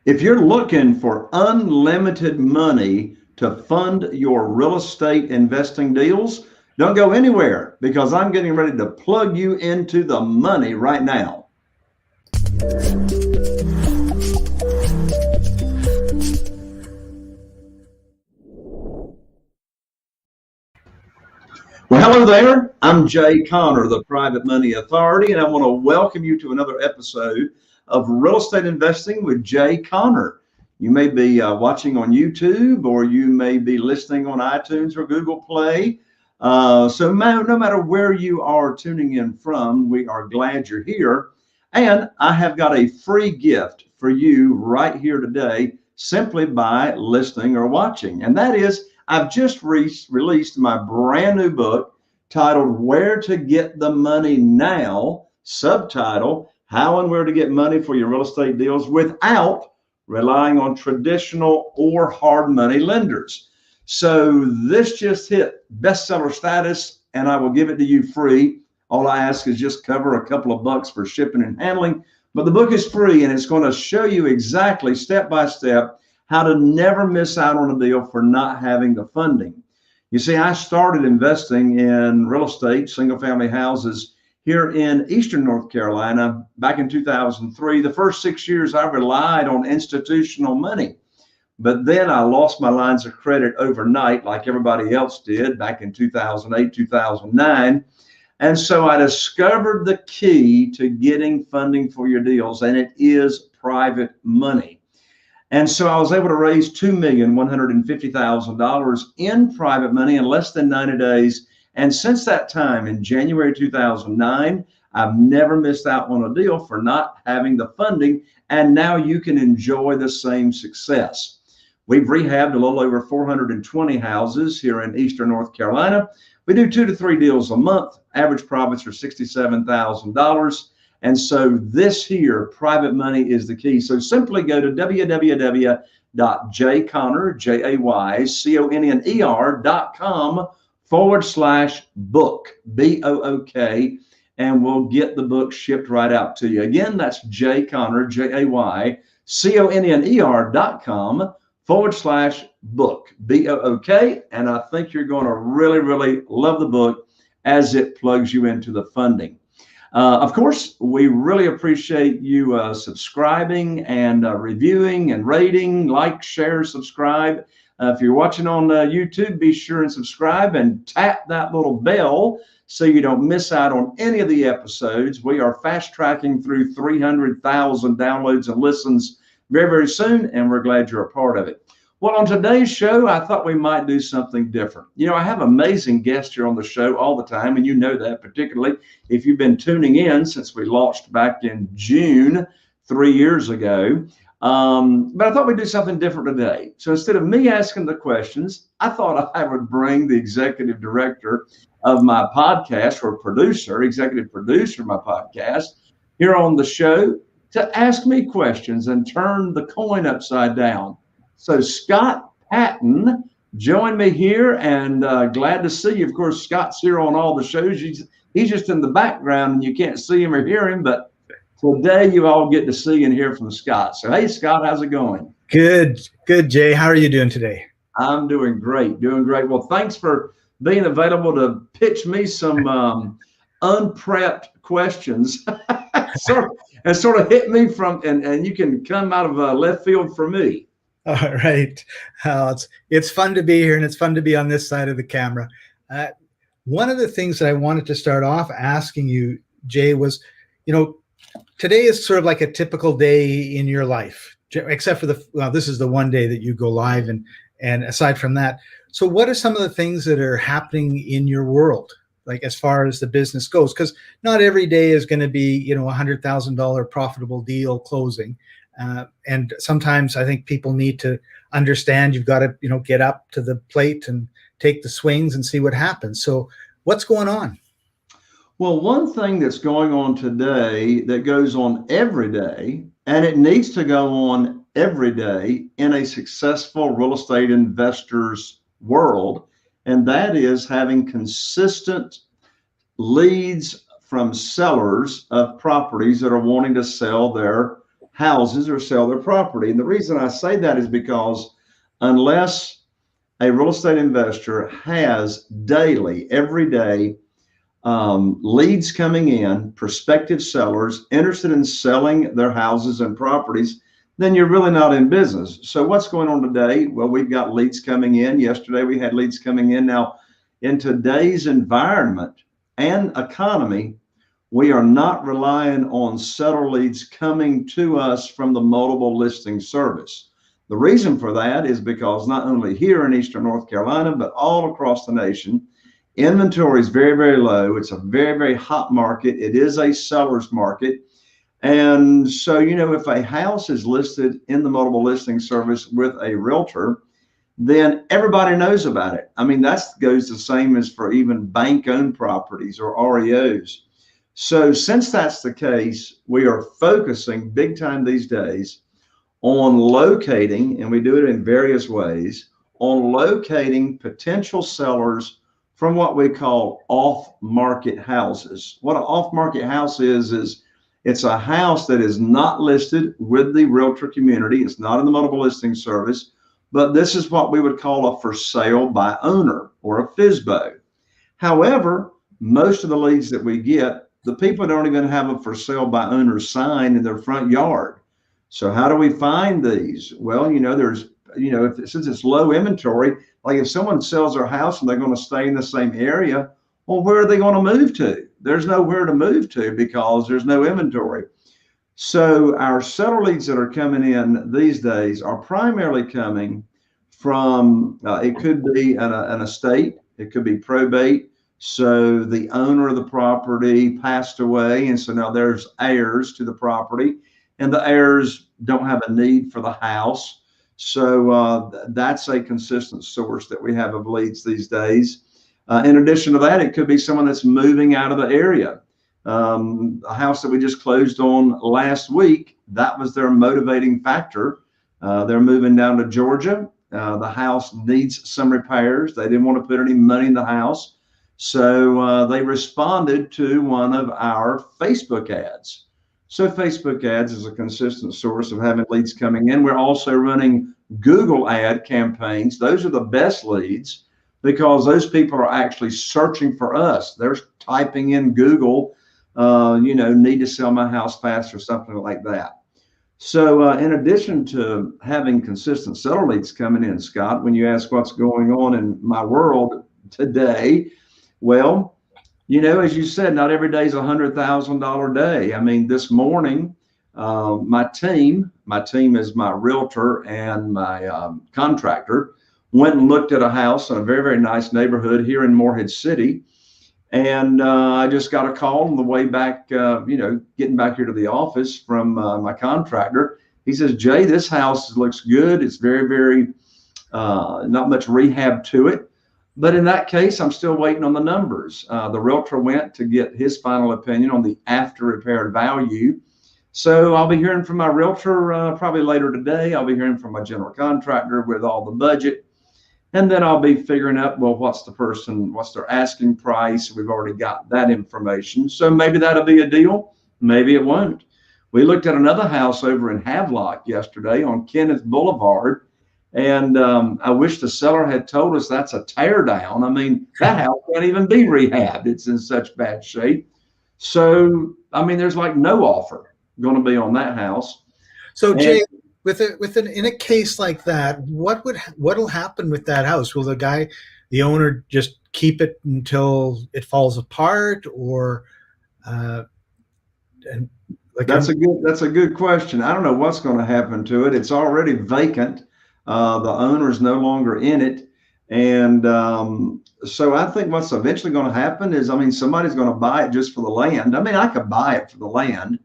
If you're looking for unlimited money to fund your real estate investing deals, don't go anywhere because I'm getting ready to plug you into the money right now. Well, hello there. I'm Jay Conner, the Private Money Authority, and I want to welcome you to another episode of Real Estate Investing with Jay Conner. You may be watching on YouTube, or you may be listening on iTunes or Google Play. So no matter where you are tuning in from, we are glad you're here. And I have got a free gift for you right here today, simply by listening or watching. And that is, I've just released my brand new book titled Where to Get the Money Now, subtitle, How and Where to Get Money for Your Real Estate Deals Without Relying on Traditional or Hard Money Lenders. So this just hit bestseller status, and I will give it to you free. All I ask is just cover a couple of bucks for shipping and handling, but the book is free, and it's going to show you exactly step by step how to never miss out on a deal for not having the funding. You see, I started investing in real estate, single family houses here in Eastern North Carolina back in 2003. The first 6 years I relied on institutional money, but then I lost my lines of credit overnight like everybody else did back in 2008, 2009. And so I discovered the key to getting funding for your deals, and it is private money. And so I was able to raise $2,150,000 in private money in less than 90 days. And since that time, in January 2009, I've never missed out on a deal for not having the funding. And now you can enjoy the same success. We've rehabbed a little over 420 houses here in Eastern North Carolina. We do 2 to 3 deals a month. Average profits are $67,000. And so this here, private money is the key. So simply go to www.jayconner.com/book, B-O-O-K, and we'll get the book shipped right out to you. Again, that's jayconner, jayconner.com/book, B-O-O-K. And I think you're going to really love the book as it plugs you into the funding. Of course, we really appreciate you subscribing and reviewing and rating, like, share, subscribe. If you're watching on YouTube, be sure and subscribe and tap that little bell so you don't miss out on any of the episodes. We are fast tracking through 300,000 downloads and listens very soon, and we're glad you're a part of it. Well, on today's show, I thought we might do something different. You know, I have amazing guests here on the show all the time, and you know that, particularly if you've been tuning in since we launched back in June 3 years ago. But I thought we'd do something different today. So instead of me asking the questions, I thought I would bring the executive director of my podcast, or executive producer of my podcast, here on the show to ask me questions and turn the coin upside down. So Scott Patton joined me here, and glad to see you. Of course, Scott's here on all the shows. He's just in the background, and you can't see him or hear him, but today you all get to see and hear from Scott. So, hey, Scott, how's it going? Good, Jay. How are you doing today? I'm doing great. Well, thanks for being available to pitch me some unprepped questions. sort of hit me from, and you can come out of left field for me. All right. It's fun to be here, and it's fun to be on this side of the camera. One of the things that I wanted to start off asking you, Jay, was, today is sort of like a typical day in your life, except for this is the one day that you go live, and aside from that. So what are some of the things that are happening in your world, like as far as the business goes? Because not every day is going to be, $100,000 profitable deal closing. And sometimes I think people need to understand you've got to, get up to the plate and take the swings and see what happens. So what's going on? Well, one thing that's going on today that goes on every day, and it needs to go on every day in a successful real estate investor's world, and that is having consistent leads from sellers of properties that are wanting to sell their houses or sell their property. And the reason I say that is because unless a real estate investor has daily, every day, leads coming in, prospective sellers interested in selling their houses and properties, then you're really not in business. So what's going on today? Well, we've got leads coming in. Yesterday we had leads coming in. Now, in today's environment and economy, we are not relying on seller leads coming to us from the multiple listing service. The reason for that is because not only here in Eastern North Carolina, but all across the nation, inventory is very, very low. It's a very, very hot market. It is a seller's market. And so, if a house is listed in the multiple listing service with a realtor, then everybody knows about it. I mean, that goes the same as for even bank-owned properties or REOs. So since that's the case, we are focusing big time these days on locating, and we do it in various ways, on locating potential sellers from what we call off-market houses. What an off-market house is it's a house that is not listed with the realtor community. It's not in the multiple listing service, but this is what we would call a for sale by owner or a FSBO. However, most of the leads that we get, the people don't even have a for sale by owner sign in their front yard. So how do we find these? Well, since it's low inventory, like if someone sells their house and they're going to stay in the same area, well, where are they going to move to? There's nowhere to move to because there's no inventory. So our seller leads that are coming in these days are primarily coming from, it could be an estate, it could be probate. So the owner of the property passed away, and so now there's heirs to the property, and the heirs don't have a need for the house. So that's a consistent source that we have of leads these days. In addition to that, it could be someone that's moving out of the area. A house that we just closed on last week, that was their motivating factor. They're moving down to Georgia. The house needs some repairs. They didn't want to put any money in the house. So they responded to one of our Facebook ads. So Facebook ads is a consistent source of having leads coming in. We're also running Google ad campaigns. Those are the best leads because those people are actually searching for us. They're typing in Google, need to sell my house fast or something like that. So in addition to having consistent seller leads coming in, Scott, when you ask what's going on in my world today, well, as you said, not every day is $100,000 day. I mean, this morning, my team is my realtor and my contractor, went and looked at a house in a very, very nice neighborhood here in Morehead City. And I just got a call on the way back, getting back here to the office from my contractor. He says, Jay, this house looks good. It's very, very, not much rehab to it. But in that case, I'm still waiting on the numbers. The realtor went to get his final opinion on the after repaired value. So I'll be hearing from my realtor probably later today. I'll be hearing from my general contractor with all the budget. And then I'll be figuring out, well, what's their asking price? We've already got that information. So maybe that'll be a deal. Maybe it won't. We looked at another house over in Havelock yesterday on Kenneth Boulevard. And I wish the seller had told us that's a tear down. I mean, that house can't even be rehabbed. It's in such bad shape. So, I mean, there's like no offer going to be on that house. So, Jay, in a case like that, what'll happen with that house? Will the owner just keep it until it falls apart, or that's a good question. I don't know what's going to happen to it. It's already vacant. The owner is no longer in it. And so I think what's eventually going to happen is, somebody's going to buy it just for the land. I could buy it for the land,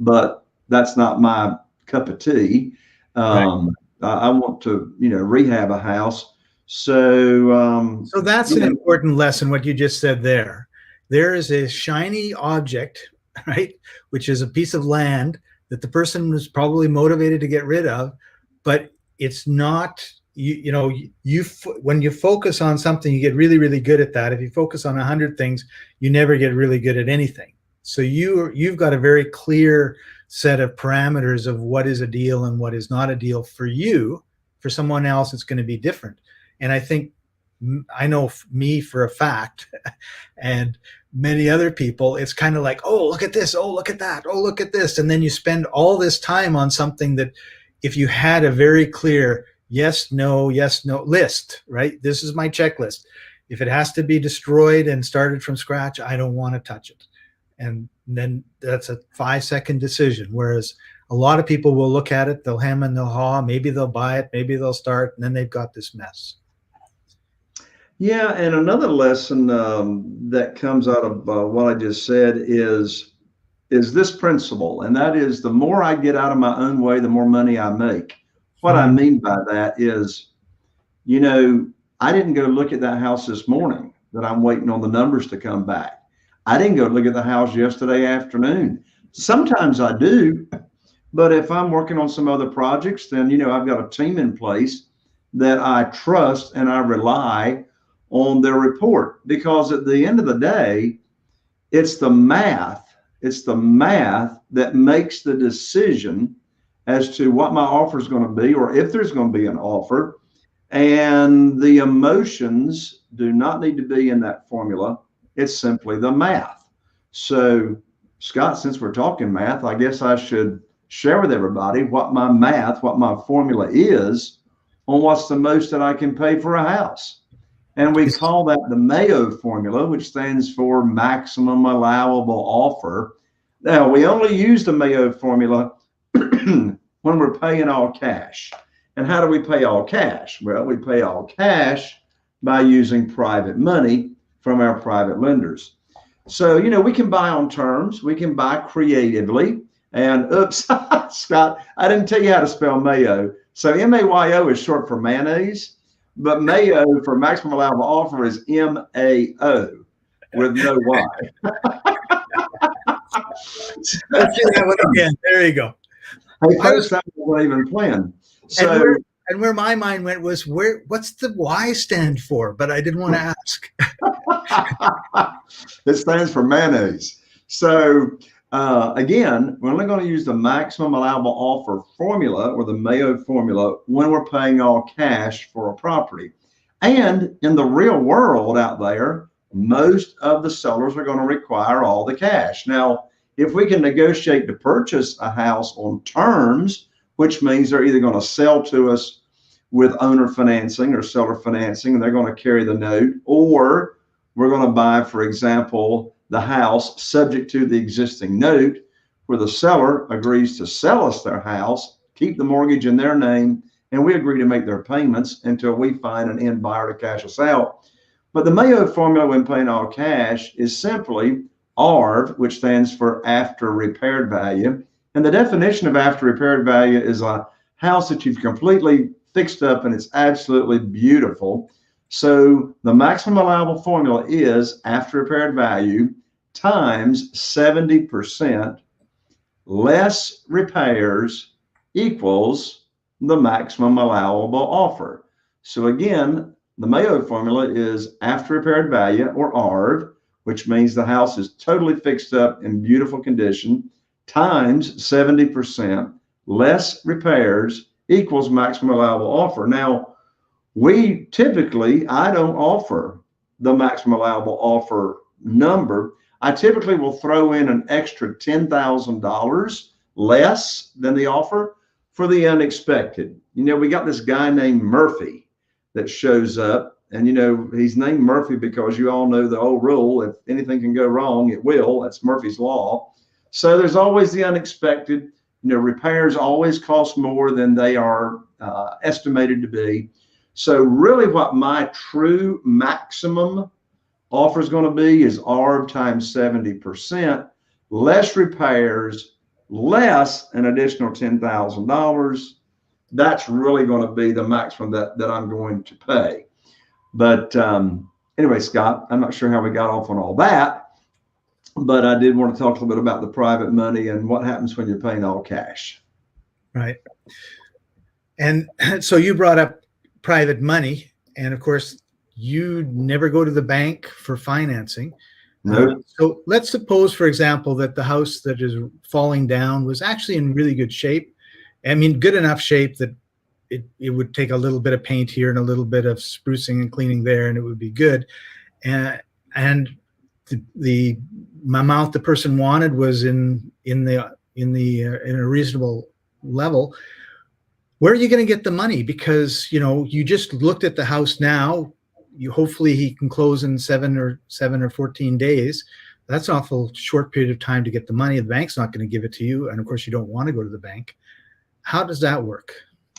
but that's not my cup of tea. Right. I want to, rehab a house. So that's an important lesson, what you just said there. There is a shiny object, right, which is a piece of land that the person was probably motivated to get rid of, but it's not, when you focus on something, you get really, really good at that. If you focus on 100 things, you never get really good at anything. So you've got a very clear set of parameters of what is a deal and what is not a deal for you. For someone else, it's going to be different. And I think, I know me for a fact, and many other people, it's kind of like, oh, look at this, oh, look at that, oh, look at this. And then you spend all this time on something that if you had a very clear yes, no list, right? This is my checklist. If it has to be destroyed and started from scratch, I don't want to touch it. And then that's a 5-second decision. Whereas a lot of people will look at it, they'll hem and they'll haw, maybe they'll buy it, maybe they'll start, and then they've got this mess. Yeah, and another lesson that comes out of what I just said is this principle, and that is the more I get out of my own way, the more money I make. What I mean by that is, I didn't go look at that house this morning that I'm waiting on the numbers to come back. I didn't go look at the house yesterday afternoon. Sometimes I do, but if I'm working on some other projects, then, I've got a team in place that I trust and I rely on their report, because at the end of the day, it's the math that makes the decision as to what my offer is going to be, or if there's going to be an offer. And the emotions do not need to be in that formula. It's simply the math. So, Scott, since we're talking math, I guess I should share with everybody what my formula is on what's the most that I can pay for a house. And we call that the Mayo formula, which stands for maximum allowable offer. Now, we only use the Mayo formula when we're paying all cash. And how do we pay all cash? Well, we pay all cash by using private money from our private lenders. So, we can buy on terms, we can buy creatively. And oops, Scott, I didn't tell you how to spell Mayo. So MAYO is short for mayonnaise, but Mayo for maximum allowable offer is MAO with no Y. Let's do that one again. There you go. Hey, folks, that wasn't even planned. So, and where my mind went was, what's the Y stand for? But I didn't want to ask. It stands for mayonnaise. So again, we're only going to use the maximum allowable offer formula, or the Mayo formula, when we're paying all cash for a property. And in the real world out there, most of the sellers are going to require all the cash. Now, if we can negotiate to purchase a house on terms, which means they're either going to sell to us with owner financing or seller financing, and they're going to carry the note, or we're going to buy, for example, the house subject to the existing note, where the seller agrees to sell us their house, keep the mortgage in their name, and we agree to make their payments until we find an end buyer to cash us out. But the Mayo formula when paying all cash is simply ARV, which stands for after repaired value. And the definition of after repaired value is a house that you've completely fixed up and it's absolutely beautiful. So the maximum allowable formula is after repaired value times 70% less repairs equals the maximum allowable offer. So again, the Mayo formula is after repaired value, or ARV, which means the house is totally fixed up in beautiful condition, times 70% less repairs equals maximum allowable offer. Now, I don't offer the maximum allowable offer number. I typically will throw in an extra $10,000 less than the offer for the unexpected. We got this guy named Murphy that shows up, and he's named Murphy because you all know the old rule: if anything can go wrong, it will. That's Murphy's law. So there's always the unexpected. Repairs always cost more than they are estimated to be. So really what my true maximum offer is going to be is ARV times 70%, less repairs, less an additional $10,000. That's really going to be the maximum that I'm going to pay. But anyway, Scott, I'm not sure how we got off on all that, but I did want to talk a little bit about the private money and what happens when you're paying all cash. Right. And so you brought up private money, and of course, you never go to the bank for financing. No. So let's suppose, for example, that the house that is falling down was actually in really good shape. I mean, good enough shape that it would take a little bit of paint here and a little bit of sprucing and cleaning there, and it would be good. And the amount the person wanted was in a reasonable level. Where are you going to get the money? Because you just looked at the house now. Hopefully he can close in 7 or 14 days. That's an awful short period of time to get the money. The bank's not going to give it to you, and of course you don't want to go to the bank. How does that work?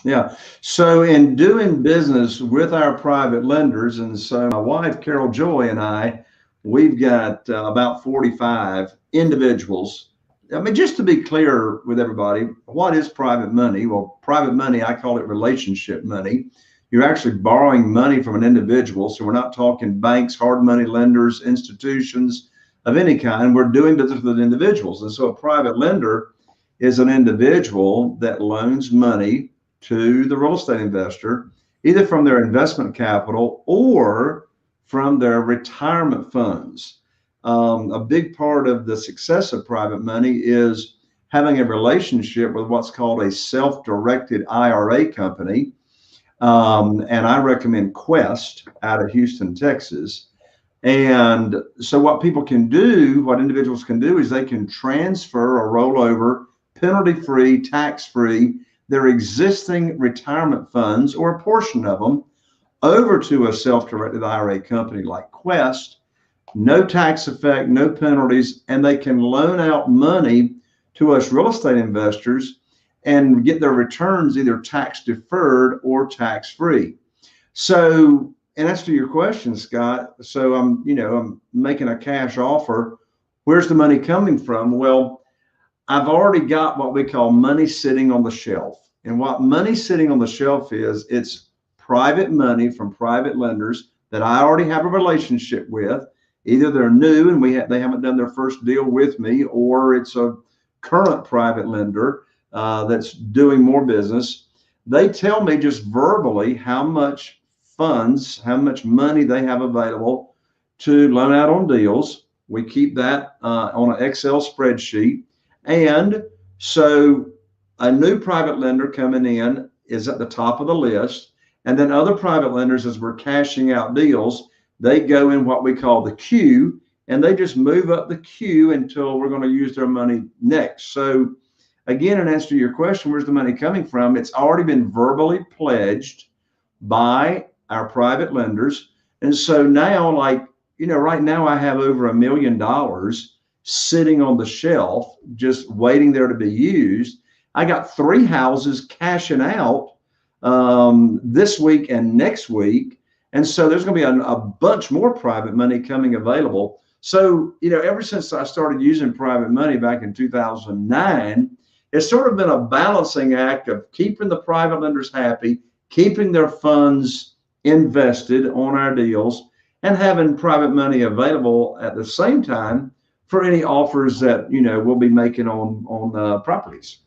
Yeah. So in doing business with our private lenders, and so my wife, Carol Joy, and I, we've got about 45 individuals. I mean, just to be clear with everybody, what is private money? Well, private money, I call it relationship money. You're actually borrowing money from an individual. So we're not talking banks, hard money lenders, institutions of any kind. We're doing business with individuals. And so a private lender is an individual that loans money to the real estate investor, either from their investment capital or from their retirement funds. A big part of the success of private money is having a relationship with what's called a self-directed IRA company. And I recommend Quest out of Houston, Texas. And so what individuals can do is they can transfer or roll over penalty-free, tax-free, their existing retirement funds or a portion of them over to a self-directed IRA company like Quest. No tax effect, no penalties, and they can loan out money to us real estate investors and get their returns either tax deferred or tax free. So, and as to your question, Scott, so I'm making a cash offer. Where's the money coming from? Well, I've already got what we call money sitting on the shelf. And what money sitting on the shelf is, it's private money from private lenders that I already have a relationship with. Either they're new and they haven't done their first deal with me, or it's a current private lender that's doing more business. They tell me just verbally how much funds, how much money they have available to loan out on deals. We keep that on an Excel spreadsheet. And so a new private lender coming in is at the top of the list. And then other private lenders, as we're cashing out deals, they go in what we call the queue, and they just move up the queue until we're going to use their money next. So again, in answer to your question, where's the money coming from? It's already been verbally pledged by our private lenders. And so now, right now I have over $1 million sitting on the shelf, just waiting there to be used. I got 3 houses cashing out this week and next week. And so there's going to be a bunch more private money coming available. So, ever since I started using private money back in 2009, it's sort of been a balancing act of keeping the private lenders happy, keeping their funds invested on our deals, and having private money available at the same time for any offers that, we'll be making on properties.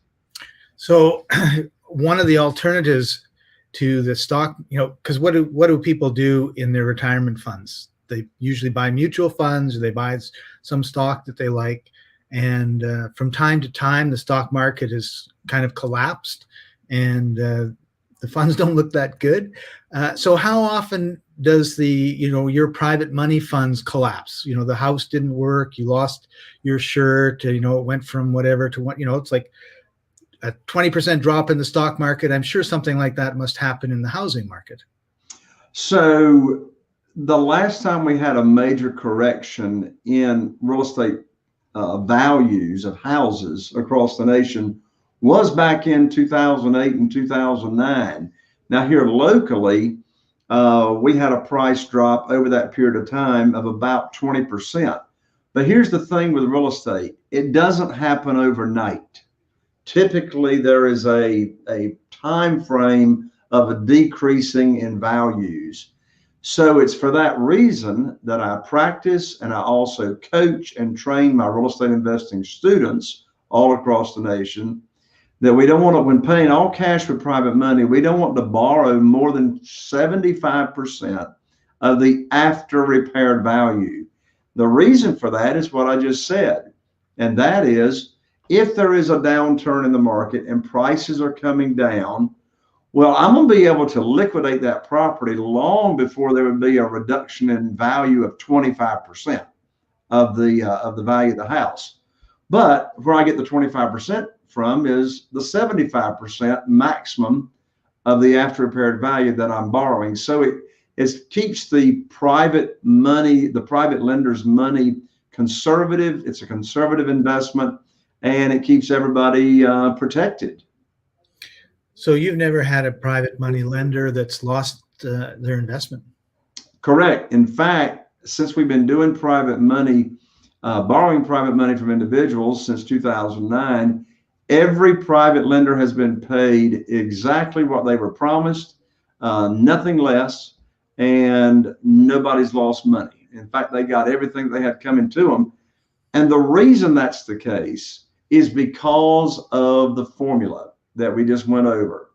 So one of the alternatives to the stock, because what do people do in their retirement funds? They usually buy mutual funds, or they buy some stock that they like. And from time to time, the stock market has kind of collapsed, and the funds don't look that good. So how often does your private money funds collapse? The house didn't work, you lost your shirt, it went from whatever to what, it's like a 20% drop in the stock market. I'm sure something like that must happen in the housing market. So the last time we had a major correction in real estate values of houses across the nation was back in 2008 and 2009. Now here locally, we had a price drop over that period of time of about 20%. But here's the thing with real estate, it doesn't happen overnight. Typically, there is a time frame of a decreasing in values. So it's for that reason that I practice, and I also coach and train my real estate investing students all across the nation, that we don't want to, when paying all cash for private money, we don't want to borrow more than 75% of the after repaired value. The reason for that is what I just said. And that is, if there is a downturn in the market and prices are coming down, well, I'm going to be able to liquidate that property long before there would be a reduction in value of 25% of the value of the house. But where I get the 25% from is the 75% maximum of the after repaired value that I'm borrowing. So it keeps the private money, the private lender's money conservative. It's a conservative investment, and it keeps everybody protected. So you've never had a private money lender that's lost their investment? Correct. In fact, since we've been doing private money, borrowing private money from individuals since 2009, every private lender has been paid exactly what they were promised, nothing less, and nobody's lost money. In fact, they got everything they had coming to them. And the reason that's the case is because of the formula that we just went over.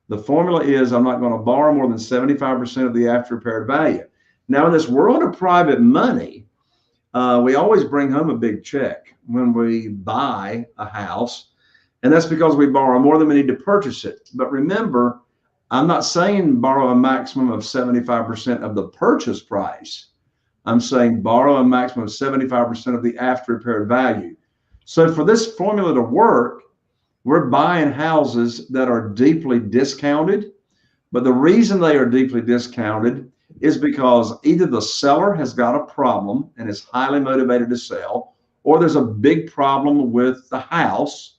The formula is, I'm not going to borrow more than 75% of the after repaired value. Now, in this world of private money, we always bring home a big check when we buy a house. And that's because we borrow more than we need to purchase it. But remember, I'm not saying borrow a maximum of 75% of the purchase price. I'm saying borrow a maximum of 75% of the after repaired value. So for this formula to work, we're buying houses that are deeply discounted. But the reason they are deeply discounted is because either the seller has got a problem and is highly motivated to sell, or there's a big problem with the house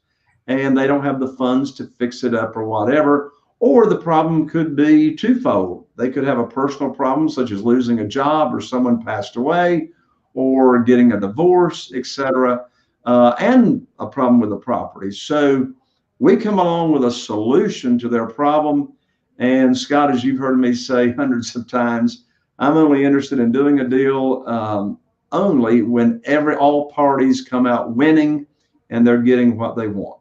and they don't have the funds to fix it up or whatever. Or the problem could be twofold. They could have a personal problem, such as losing a job or someone passed away or getting a divorce, etc., and a problem with the property. So we come along with a solution to their problem. And Scott, as you've heard me say hundreds of times, I'm only interested in doing a deal only when all parties come out winning and they're getting what they want.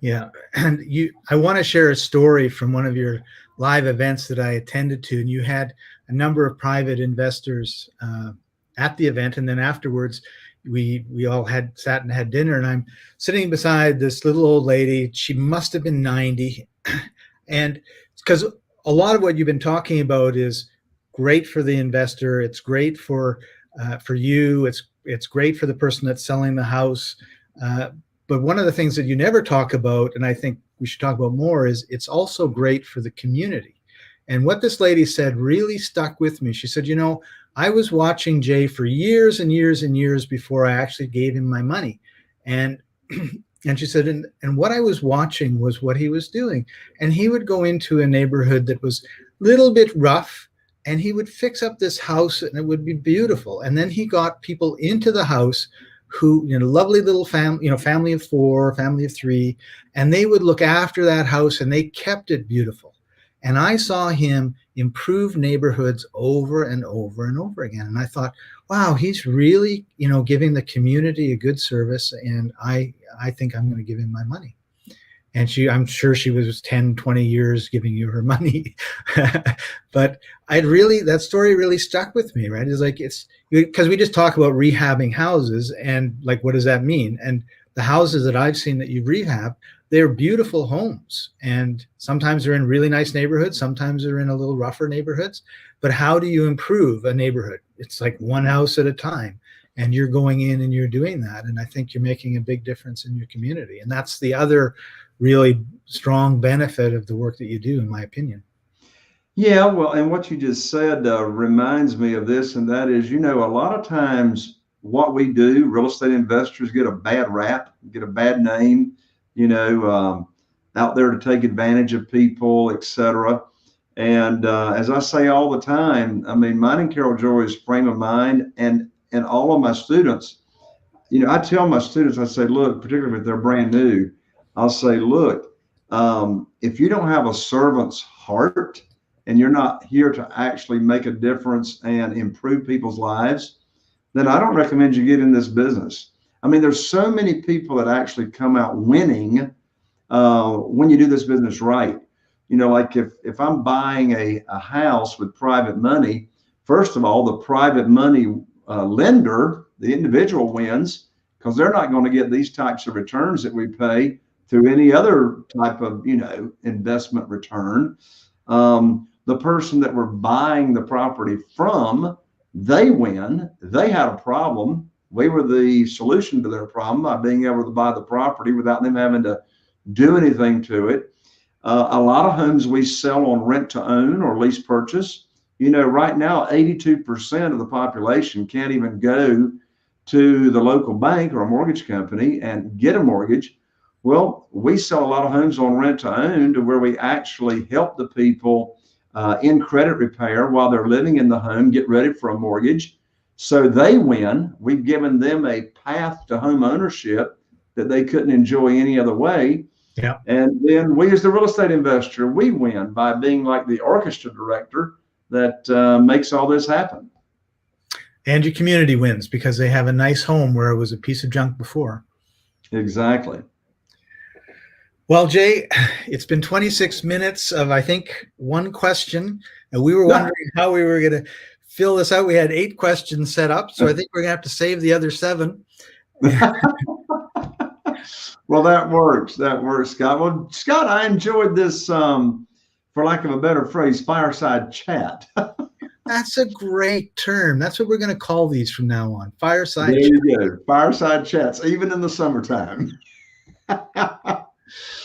Yeah, and I want to share a story from one of your live events that I attended to, and you had a number of private investors at the event, and then afterwards we all sat and had dinner, and I'm sitting beside this little old lady. She must have been 90, and because a lot of what you've been talking about is great for the investor, it's great for you, it's great for the person that's selling the house. But one of the things that you never talk about, and I think we should talk about more, is it's also great for the community. And what this lady said really stuck with me. She said, you know, I was watching Jay for years and years and years before I actually gave him my money. And she said, and what I was watching was what he was doing. And he would go into a neighborhood that was a little bit rough, and he would fix up this house and it would be beautiful. And then he got people into the house who, lovely little family, family of 4, family of 3, and they would look after that house and they kept it beautiful. And I saw him improve neighborhoods over and over and over again. And I thought, wow, he's really, giving the community a good service. And I think I'm going to give him my money. And I'm sure she was 10, 20 years giving you her money. But that story really stuck with me, right? It's because we just talk about rehabbing houses and like, what does that mean? And the houses that I've seen that you've rehabbed, they're beautiful homes. And sometimes they're in really nice neighborhoods. Sometimes they're in a little rougher neighborhoods. But how do you improve a neighborhood? It's like one house at a time. And you're going in and you're doing that. And I think you're making a big difference in your community. And that's the other really strong benefit of the work that you do, in my opinion. Yeah, well, and what you just said reminds me of this, and that is, a lot of times what we do, real estate investors get a bad rap, get a bad name, out there to take advantage of people, etc. And as I say all the time, I mean, mine and Carol Joy's frame of mind, and all of my students, I tell my students, I say, look, particularly if they're brand new, I'll say, look, if you don't have a servant's heart and you're not here to actually make a difference and improve people's lives, then I don't recommend you get in this business. I mean, there's so many people that actually come out winning when you do this business right. Like if I'm buying a house with private money, first of all, the private money lender, the individual wins because they're not going to get these types of returns that we pay through any other type of, investment return. The person that we're buying the property from, they win. They had a problem. We were the solution to their problem by being able to buy the property without them having to do anything to it. A lot of homes we sell on rent to own or lease purchase. Right now, 82% of the population can't even go to the local bank or a mortgage company and get a mortgage. Well, we sell a lot of homes on rent to own to where we actually help the people in credit repair while they're living in the home, get ready for a mortgage. So they win. We've given them a path to home ownership that they couldn't enjoy any other way. Yeah. And then we, as the real estate investor, we win by being like the orchestra director that makes all this happen. And your community wins because they have a nice home where it was a piece of junk before. Exactly. Well, Jay, it's been 26 minutes of, I think, one question. And we were wondering how we were going to fill this out. We had 8 questions set up, so I think we're going to have to save the other 7. Well, that works. That works, Scott. Well, Scott, I enjoyed this, for lack of a better phrase, fireside chat. That's a great term. That's what we're going to call these from now on. Fireside there chat. You go. Fireside chats, even in the summertime.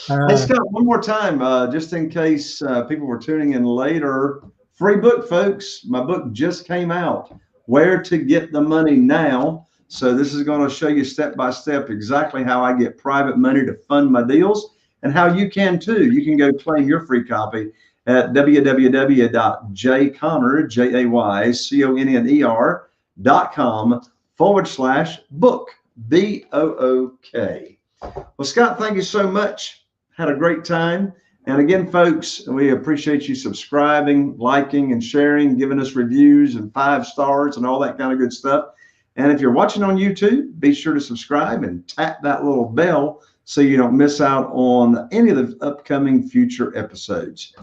Hey, Scott, one more time, just in case people were tuning in later. Free book, folks. My book just came out, Where to Get the Money Now. So this is going to show you step by step exactly how I get private money to fund my deals and how you can too. You can go claim your free copy at www.jayconner.com/book, BOOK. Well, Scott, thank you so much. Had a great time. And again, folks, we appreciate you subscribing, liking, and sharing, giving us reviews and 5 stars and all that kind of good stuff. And if you're watching on YouTube, be sure to subscribe and tap that little bell so you don't miss out on any of the upcoming future episodes.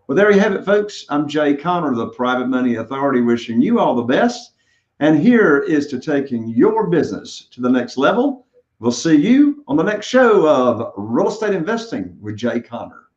Well, there you have it, folks. I'm Jay Conner, the Private Money Authority, wishing you all the best. And here is to taking your business to the next level. We'll see you on the next show of Real Estate Investing with Jay Conner.